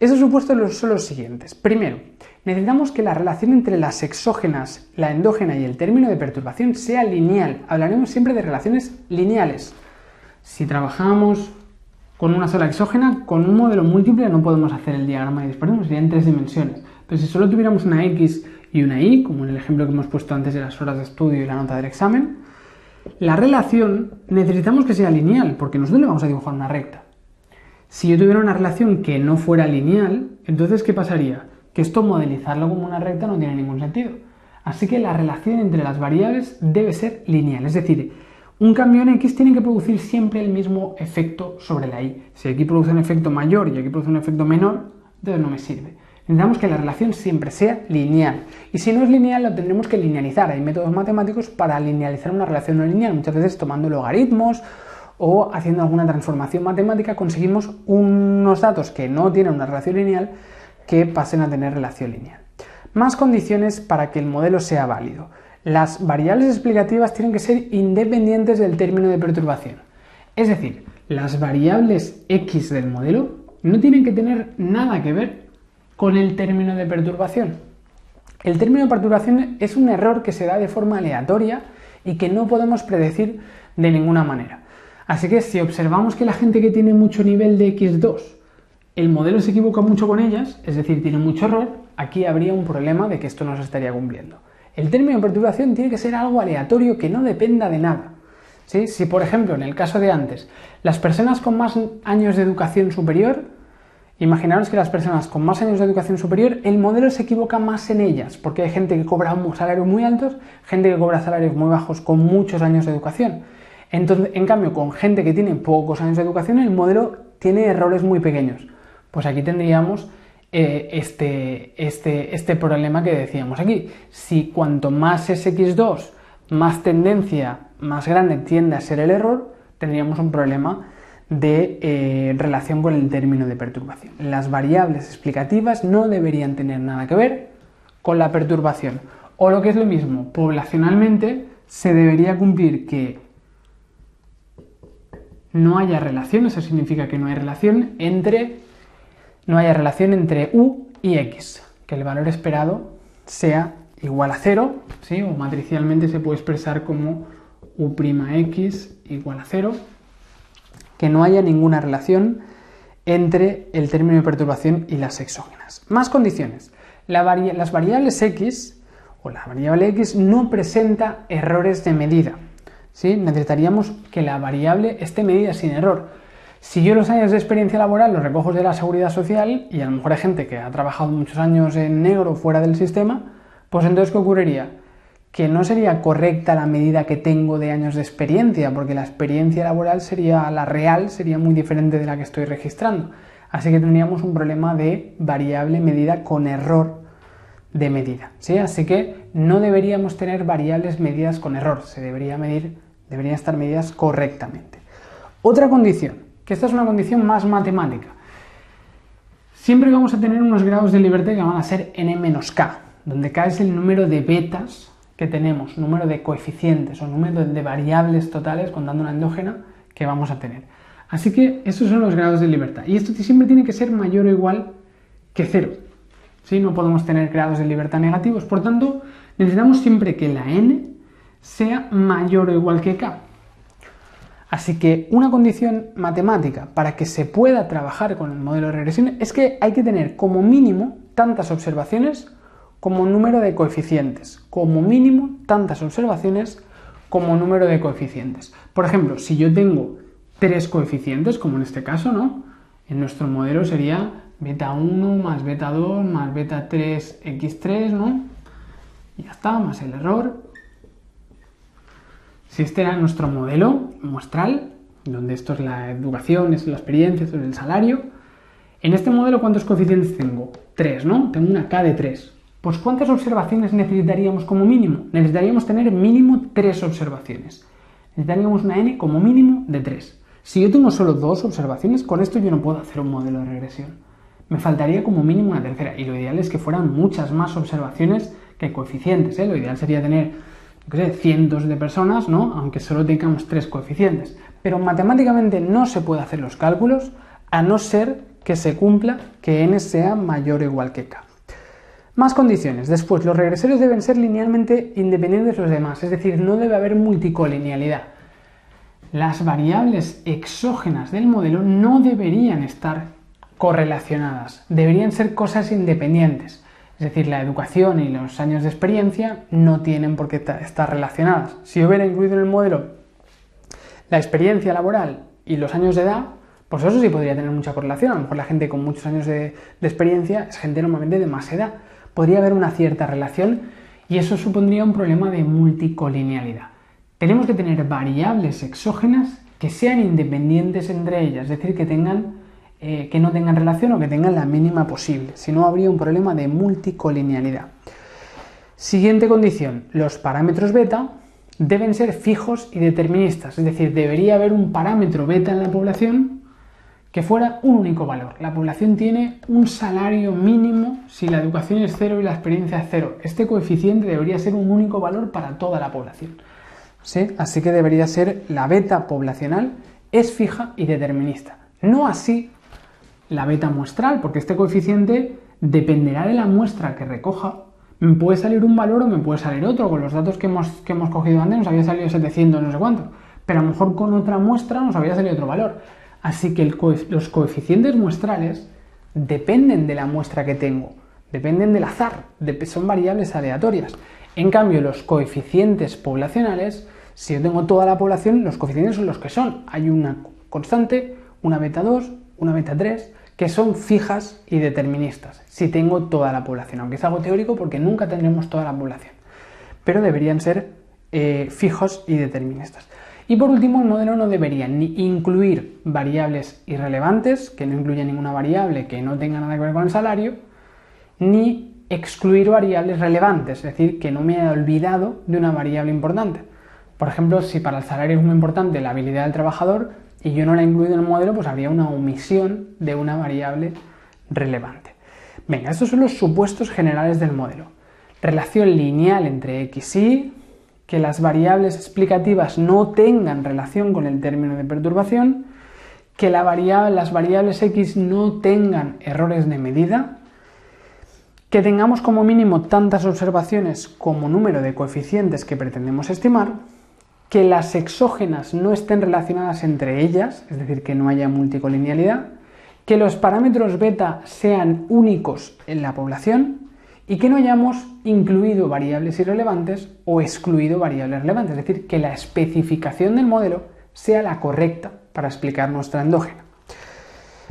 Esos supuestos son los siguientes. Primero, necesitamos que la relación entre las exógenas, la endógena y el término de perturbación sea lineal. Hablaremos siempre de relaciones lineales. Si trabajamos con una sola exógena, con un modelo múltiple no podemos hacer el diagrama de dispersión, sería en 3 dimensiones. Pero si solo tuviéramos una X y una Y, como en el ejemplo que hemos puesto antes de las horas de estudio y la nota del examen, la relación necesitamos que sea lineal, porque nosotros le vamos a dibujar una recta. Si yo tuviera una relación que no fuera lineal, entonces ¿qué pasaría? Que esto modelizarlo como una recta no tiene ningún sentido. Así que la relación entre las variables debe ser lineal, es decir, un cambio en X tiene que producir siempre el mismo efecto sobre la Y. Si aquí produce un efecto mayor y aquí produce un efecto menor, entonces no me sirve. Necesitamos que la relación siempre sea lineal. Y si no es lineal, lo tendremos que linealizar. Hay métodos matemáticos para linealizar una relación no lineal, muchas veces tomando logaritmos o haciendo alguna transformación matemática conseguimos unos datos que no tienen una relación lineal que pasen a tener relación lineal. Más condiciones para que el modelo sea válido. Las variables explicativas tienen que ser independientes del término de perturbación. Es decir, las variables X del modelo no tienen que tener nada que ver con el término de perturbación. El término de perturbación es un error que se da de forma aleatoria y que no podemos predecir de ninguna manera. Así que si observamos que la gente que tiene mucho nivel de X2, el modelo se equivoca mucho con ellas, es decir, tiene mucho error, aquí habría un problema de que esto no se estaría cumpliendo. El término de perturbación tiene que ser algo aleatorio que no dependa de nada. ¿Sí? Si, por ejemplo, en el caso de antes, las personas con más años de educación superior, imaginaros que las personas con más años de educación superior, el modelo se equivoca más en ellas, porque hay gente que cobra salarios muy altos, gente que cobra salarios muy bajos con muchos años de educación. Entonces, en cambio, con gente que tiene pocos años de educación, el modelo tiene errores muy pequeños. Pues aquí tendríamos este problema que decíamos aquí. Si cuanto más es X2, más tendencia, más grande tiende a ser el error, tendríamos un problema de relación con el término de perturbación. Las variables explicativas no deberían tener nada que ver con la perturbación. O lo que es lo mismo, poblacionalmente se debería cumplir que no haya relación, eso significa que no hay relación entre U y X, que el valor esperado sea igual a 0, ¿sí? O matricialmente se puede expresar como U'X igual a 0, que no haya ninguna relación entre el término de perturbación y las exógenas. Más condiciones. Las variables X o la variable X no presenta errores de medida. ¿Sí? Necesitaríamos que la variable esté medida sin error. Si yo los años de experiencia laboral los recojo de la seguridad social y a lo mejor hay gente que ha trabajado muchos años en negro fuera del sistema, pues entonces ¿qué ocurriría? Que no sería correcta la medida que tengo de años de experiencia, porque la experiencia laboral la real sería muy diferente de la que estoy registrando. Así que tendríamos un problema de variable medida con error de medida, ¿sí? Así que no deberíamos tener variables medidas con error, deberían estar medidas correctamente. Otra condición, que esta es una condición más matemática. Siempre vamos a tener unos grados de libertad que van a ser n-k, donde k es el número de betas que tenemos, número de coeficientes o número de variables totales contando una endógena que vamos a tener. Así que esos son los grados de libertad. Y esto siempre tiene que ser mayor o igual que 0. ¿Sí? No podemos tener grados de libertad negativos, por tanto, necesitamos siempre que la n sea mayor o igual que k. Así que una condición matemática para que se pueda trabajar con el modelo de regresión es que hay que tener como mínimo tantas observaciones como número de coeficientes. Como mínimo tantas observaciones como número de coeficientes. Por ejemplo, si yo tengo 3 coeficientes, como en este caso, ¿no? En nuestro modelo sería beta 1 más beta 2 más beta 3 x3, ¿no? Y ya está, más el error. Si este era nuestro modelo muestral, donde esto es la educación, esto es la experiencia, esto es el salario, en este modelo ¿cuántos coeficientes tengo? 3, ¿no? Tengo una K de 3. Pues ¿cuántas observaciones necesitaríamos como mínimo? Necesitaríamos tener mínimo 3 observaciones. Necesitaríamos una N como mínimo de 3. Si yo tengo solo 2 observaciones, con esto yo no puedo hacer un modelo de regresión. Me faltaría como mínimo una tercera, y lo ideal es que fueran muchas más observaciones que coeficientes, ¿eh? Lo ideal sería tener, yo qué sé, cientos de personas, ¿no? Aunque solo tengamos 3 coeficientes. Pero matemáticamente no se puede hacer los cálculos a no ser que se cumpla que n sea mayor o igual que k. Más condiciones. Después, los regresorios deben ser linealmente independientes de los demás, es decir, no debe haber multicolinealidad. Las variables exógenas del modelo no deberían estar correlacionadas, deberían ser cosas independientes. Es decir, la educación y los años de experiencia no tienen por qué estar relacionadas. Si yo hubiera incluido en el modelo la experiencia laboral y los años de edad, pues eso sí podría tener mucha correlación. A lo mejor la gente con muchos años de experiencia es gente normalmente de más edad. Podría haber una cierta relación y eso supondría un problema de multicolinealidad. Tenemos que tener variables exógenas que sean independientes entre ellas, es decir, que no tengan relación o que tengan la mínima posible. Si no, habría un problema de multicolinealidad. Siguiente condición, los parámetros beta deben ser fijos y deterministas, es decir, debería haber un parámetro beta en la población que fuera un único valor. La población tiene un salario mínimo si la educación es 0 y la experiencia es 0. Este coeficiente debería ser un único valor para toda la población. ¿Sí? Así que debería ser la beta poblacional es fija y determinista. No así la beta muestral, porque este coeficiente dependerá de la muestra que recoja. Me puede salir un valor o me puede salir otro. Con los datos que hemos cogido antes nos había salido 700 no sé cuánto, pero a lo mejor con otra muestra nos había salido otro valor. Así que los coeficientes muestrales dependen de la muestra que tengo, dependen del azar, son variables aleatorias. En cambio, los coeficientes poblacionales, si yo tengo toda la población, los coeficientes son los que son. Hay una constante, una beta 2, una beta 3, que son fijas y deterministas, si tengo toda la población, aunque es algo teórico porque nunca tendremos toda la población, pero deberían ser fijos y deterministas. Y por último, el modelo no debería ni incluir variables irrelevantes, que no incluya ninguna variable que no tenga nada que ver con el salario, ni excluir variables relevantes, es decir, que no me haya olvidado de una variable importante. Por ejemplo, si para el salario es muy importante la habilidad del trabajador y yo no la he incluido en el modelo, pues habría una omisión de una variable relevante. Venga, estos son los supuestos generales del modelo. Relación lineal entre x y y, que las variables explicativas no tengan relación con el término de perturbación, que las variables x no tengan errores de medida, que tengamos como mínimo tantas observaciones como número de coeficientes que pretendemos estimar, que las exógenas no estén relacionadas entre ellas, es decir, que no haya multicolinealidad, que los parámetros beta sean únicos en la población y que no hayamos incluido variables irrelevantes o excluido variables relevantes, es decir, que la especificación del modelo sea la correcta para explicar nuestra endógena.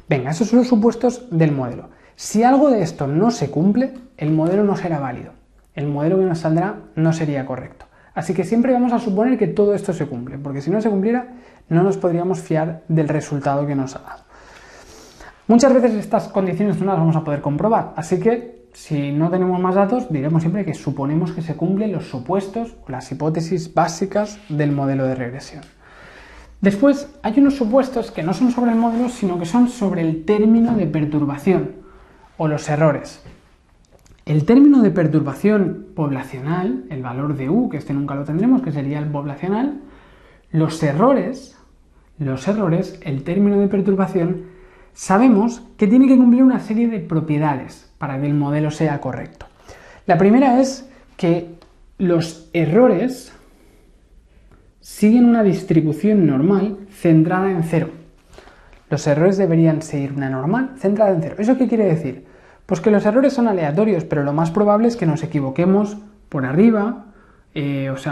Venga, esos son los supuestos del modelo. Si algo de esto no se cumple, el modelo no será válido. El modelo que nos saldrá no sería correcto. Así que siempre vamos a suponer que todo esto se cumple, porque si no se cumpliera, no nos podríamos fiar del resultado que nos ha dado. Muchas veces estas condiciones no las vamos a poder comprobar, así que si no tenemos más datos, diremos siempre que suponemos que se cumplen los supuestos o las hipótesis básicas del modelo de regresión. Después, hay unos supuestos que no son sobre el modelo, sino que son sobre el término de perturbación o los errores. El término de perturbación poblacional, el valor de U, que este nunca lo tendremos, que sería el poblacional, los errores, el término de perturbación, sabemos que tiene que cumplir una serie de propiedades para que el modelo sea correcto. La primera es que los errores siguen una distribución normal centrada en cero. Los errores deberían seguir una normal centrada en cero. ¿Eso qué quiere decir? Pues que los errores son aleatorios, pero lo más probable es que nos equivoquemos por arriba,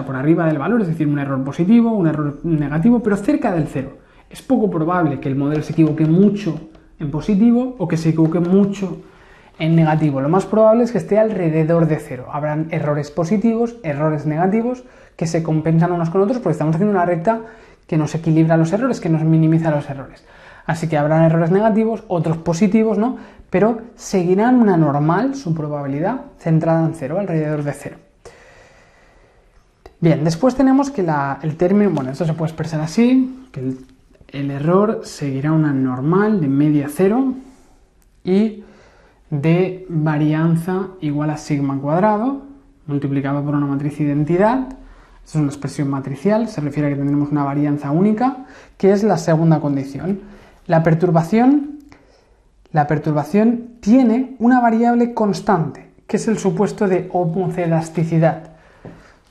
por arriba del valor, es decir, un error positivo, un error negativo, pero cerca del cero. Es poco probable que el modelo se equivoque mucho en positivo o que se equivoque mucho en negativo. Lo más probable es que esté alrededor de cero. Habrán errores positivos, errores negativos, que se compensan unos con otros porque estamos haciendo una recta que nos equilibra los errores, que nos minimiza los errores. Así que habrán errores negativos, otros positivos, ¿no? Pero seguirán una normal, su probabilidad, centrada en cero, alrededor de cero. Bien, después tenemos que el término, bueno, esto se puede expresar así, que el error seguirá una normal de media cero y de varianza igual a sigma cuadrado, multiplicado por una matriz identidad. Es una expresión matricial, se refiere a que tendremos una varianza única, que es la segunda condición. La perturbación tiene una variable constante, que es el supuesto de homocedasticidad.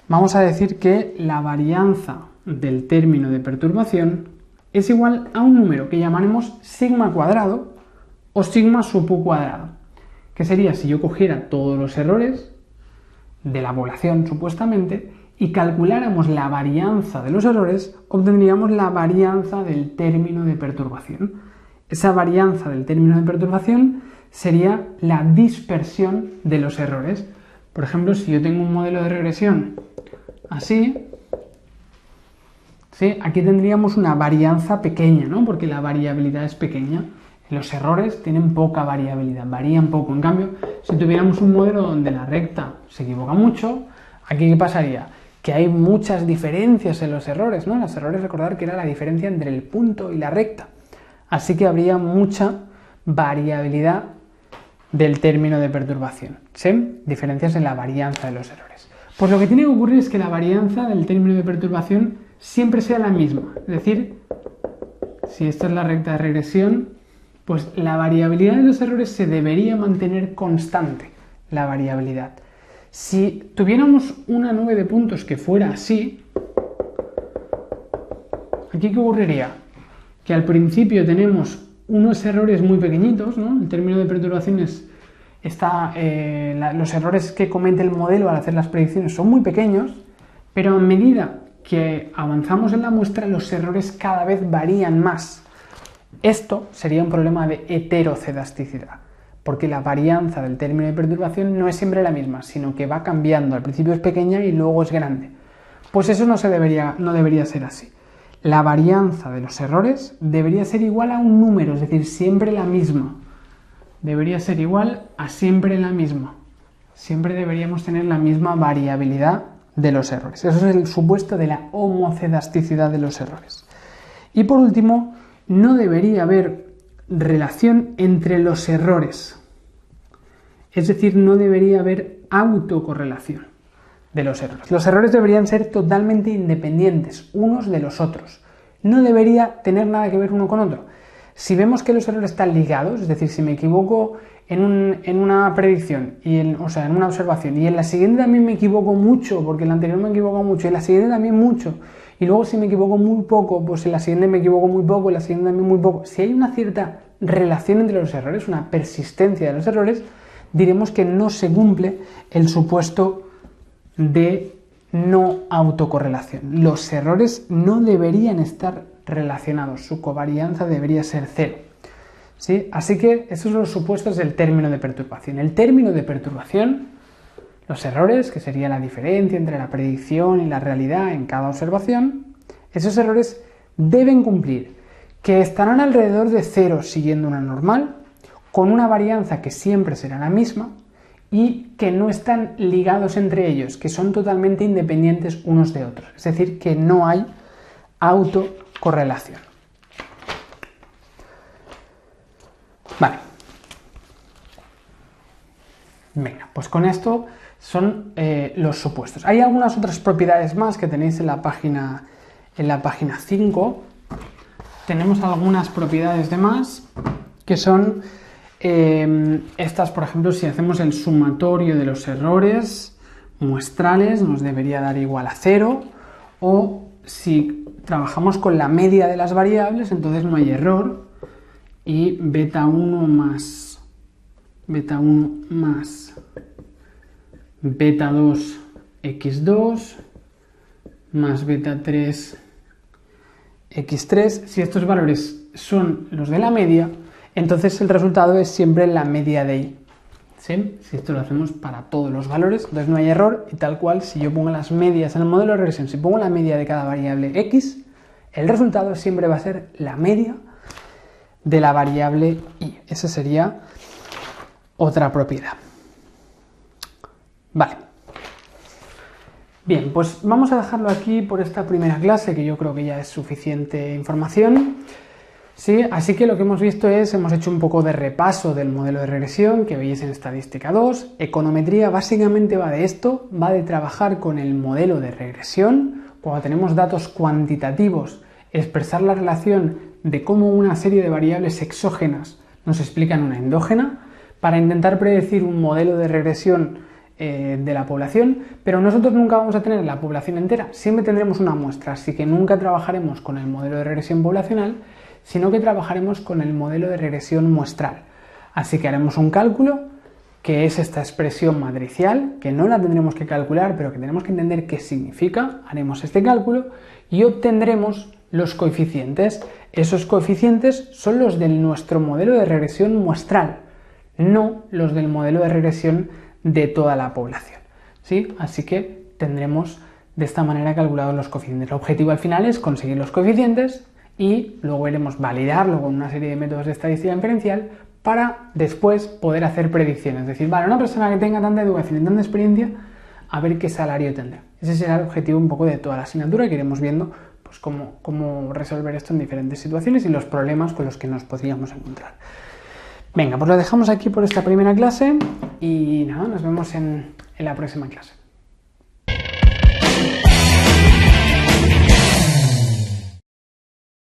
Vamos a decir que la varianza del término de perturbación es igual a un número que llamaremos sigma cuadrado o sigma sub u cuadrado, que sería si yo cogiera todos los errores de la población supuestamente y calculáramos la varianza de los errores, obtendríamos la varianza del término de perturbación. Esa varianza del término de perturbación sería la dispersión de los errores. Por ejemplo, si yo tengo un modelo de regresión así, ¿sí? Aquí tendríamos una varianza pequeña, ¿no? Porque la variabilidad es pequeña. Los errores tienen poca variabilidad, varían poco. En cambio, si tuviéramos un modelo donde la recta se equivoca mucho, ¿aquí qué pasaría? Que hay muchas diferencias en los errores, ¿no? Los errores, recordar que era la diferencia entre el punto y la recta. Así que habría mucha variabilidad del término de perturbación, ¿sí? Diferencias en la varianza de los errores. Pues lo que tiene que ocurrir es que la varianza del término de perturbación siempre sea la misma. Es decir, si esta es la recta de regresión, pues la variabilidad de los errores se debería mantener constante, la variabilidad. Si tuviéramos una nube de puntos que fuera así, ¿aquí qué ocurriría? Que al principio tenemos unos errores muy pequeñitos, ¿no? El término de perturbaciones los errores que comete el modelo al hacer las predicciones son muy pequeños, pero a medida que avanzamos en la muestra, los errores cada vez varían más. Esto sería un problema de heterocedasticidad, porque la varianza del término de perturbación no es siempre la misma, sino que va cambiando. Al principio es pequeña y luego es grande. Pues eso no debería ser así. La varianza de los errores debería ser igual a un número, es decir, siempre la misma. Debería ser igual a siempre la misma. Siempre deberíamos tener la misma variabilidad de los errores. Eso es el supuesto de la homocedasticidad de los errores. Y por último, no debería haber relación entre los errores. Es decir, no debería haber autocorrelación de los errores. Los errores deberían ser totalmente independientes unos de los otros. No debería tener nada que ver uno con otro. Si vemos que los errores están ligados, es decir, si me equivoco en una predicción, en una observación, y en la siguiente también me equivoco mucho, porque en la anterior me equivoco mucho, y en la siguiente también mucho, y luego si me equivoco muy poco, pues en la siguiente me equivoco muy poco, en la siguiente también muy poco. Si hay una cierta relación entre los errores, una persistencia de los errores, diremos que no se cumple el supuesto de no autocorrelación. Los errores no deberían estar relacionados, su covarianza debería ser cero. ¿Sí? Así que esos son los supuestos del término de perturbación. El término de perturbación, los errores, que sería la diferencia entre la predicción y la realidad en cada observación, esos errores deben cumplir que estarán alrededor de cero siguiendo una normal, con una varianza que siempre será la misma y que no están ligados entre ellos, que son totalmente independientes unos de otros. Es decir, que no hay autocorrelación. Vale. Venga, pues con esto son los supuestos. Hay algunas otras propiedades más que tenéis en la página 5. Tenemos algunas propiedades de más que son estas, por ejemplo, si hacemos el sumatorio de los errores muestrales nos debería dar igual a 0, o si trabajamos con la media de las variables, entonces no hay error, y beta 1 más beta 2 x2 más beta 3 x3, si estos valores son los de la media, entonces el resultado es siempre la media de y. ¿Sí? Si esto lo hacemos para todos los valores, entonces no hay error, y tal cual, si yo pongo las medias en el modelo de regresión, si pongo la media de cada variable x, el resultado siempre va a ser la media de la variable y. Esa sería otra propiedad. Vale. Bien, pues vamos a dejarlo aquí por esta primera clase, que yo creo que ya es suficiente información. Sí, así que lo que hemos visto es, hemos hecho un poco de repaso del modelo de regresión que veis en estadística 2. Econometría básicamente va de esto, va de trabajar con el modelo de regresión. Cuando tenemos datos cuantitativos, expresar la relación de cómo una serie de variables exógenas nos explican una endógena, para intentar predecir un modelo de regresión de la población, pero nosotros nunca vamos a tener la población entera, siempre tendremos una muestra, así que nunca trabajaremos con el modelo de regresión poblacional, sino que trabajaremos con el modelo de regresión muestral. Así que haremos un cálculo, que es esta expresión matricial, que no la tendremos que calcular, pero que tenemos que entender qué significa. Haremos este cálculo y obtendremos los coeficientes. Esos coeficientes son los de nuestro modelo de regresión muestral, no los del modelo de regresión de toda la población, ¿sí? Así que tendremos de esta manera calculados los coeficientes. El objetivo al final es conseguir los coeficientes y luego iremos validarlo con una serie de métodos de estadística inferencial para después poder hacer predicciones. Es decir, vale, una persona que tenga tanta educación y tanta experiencia, a ver qué salario tendrá. Ese será el objetivo un poco de toda la asignatura, que iremos viendo pues, cómo resolver esto en diferentes situaciones y los problemas con los que nos podríamos encontrar. Venga, pues lo dejamos aquí por esta primera clase y nada, nos vemos en la próxima clase.